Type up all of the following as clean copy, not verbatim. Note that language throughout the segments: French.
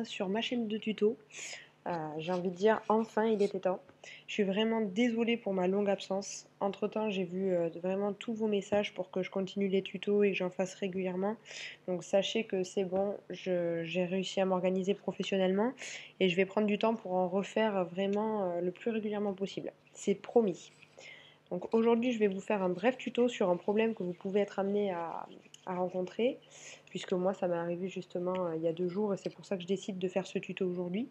sur ma chaîne de tuto. J'ai envie de dire enfin il était temps. Je suis vraiment désolée pour ma longue absence. Entre-temps, j'ai vu vraiment tous vos messages pour que je continue les tutos et que j'en fasse régulièrement. Donc sachez que c'est bon, j'ai réussi à m'organiser professionnellement et je vais prendre du temps pour en refaire vraiment le plus régulièrement possible. C'est promis. Donc aujourd'hui, je vais vous faire un bref tuto sur un problème que vous pouvez être amené à rencontrer, puisque moi, ça m'est arrivé justement il y a 2 jours et c'est pour ça que je décide de faire ce tuto aujourd'hui.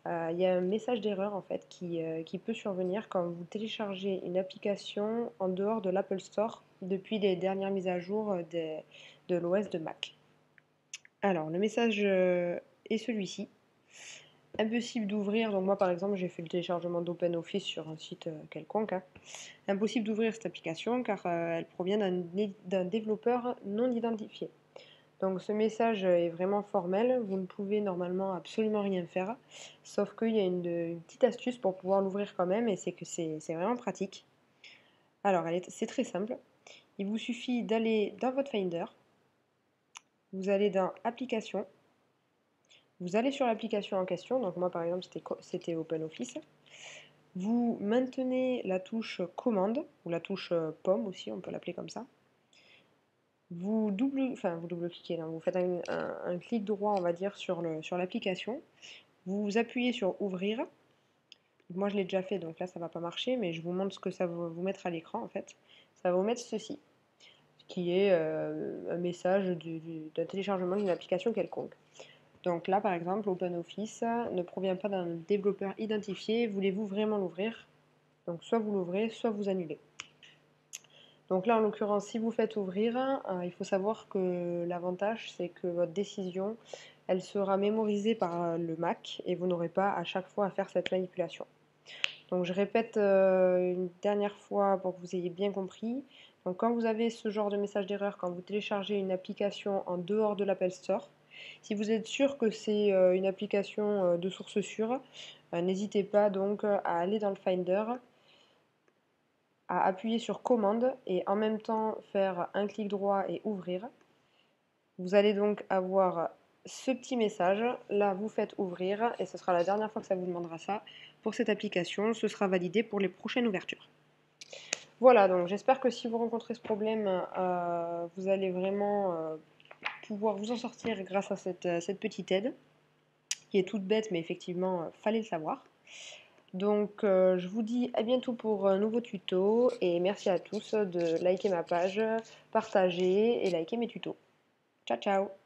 Il y a un message d'erreur en fait qui peut survenir quand vous téléchargez une application en dehors de l'Apple Store depuis les dernières mises à jour de l'OS de Mac. Alors, le message est celui-ci. Impossible d'ouvrir, donc moi par exemple j'ai fait le téléchargement d'OpenOffice sur un site quelconque, hein. Impossible d'ouvrir cette application car elle provient d'un développeur non identifié. Donc ce message est vraiment formel, vous ne pouvez normalement absolument rien faire, sauf qu'il y a une petite astuce pour pouvoir l'ouvrir quand même et c'est que c'est vraiment pratique. Alors c'est très simple, il vous suffit d'aller dans votre Finder, vous allez dans Applications, vous allez sur l'application en question, donc moi par exemple c'était OpenOffice. Vous maintenez la touche commande, ou la touche pomme aussi, on peut l'appeler comme ça. Vous double-cliquez, vous faites un clic droit, on va dire, sur l'application. Vous appuyez sur ouvrir. Moi je l'ai déjà fait, donc là ça ne va pas marcher, mais je vous montre ce que ça va vous mettre à l'écran en fait. Ça va vous mettre ceci, qui est un message d'un téléchargement d'une application quelconque. Donc là, par exemple, OpenOffice ne provient pas d'un développeur identifié. Voulez-vous vraiment l'ouvrir? Donc soit vous l'ouvrez, soit vous annulez. Donc là, en l'occurrence, si vous faites ouvrir, il faut savoir que l'avantage, c'est que votre décision, elle sera mémorisée par le Mac et vous n'aurez pas à chaque fois à faire cette manipulation. Donc je répète une dernière fois pour que vous ayez bien compris. Donc quand vous avez ce genre de message d'erreur, quand vous téléchargez une application en dehors de l'Apple Store, si vous êtes sûr que c'est une application de source sûre, n'hésitez pas donc à aller dans le Finder, à appuyer sur commande et en même temps faire un clic droit et ouvrir. Vous allez donc avoir ce petit message. Là, vous faites ouvrir et ce sera la dernière fois que ça vous demandera ça pour cette application. Ce sera validé pour les prochaines ouvertures. Voilà, donc j'espère que si vous rencontrez ce problème, vous allez vraiment pouvoir vous en sortir grâce à cette petite aide qui est toute bête, mais effectivement, fallait le savoir. Donc je vous dis à bientôt pour un nouveau tuto et merci à tous de liker ma page, partager et liker mes tutos. Ciao ciao!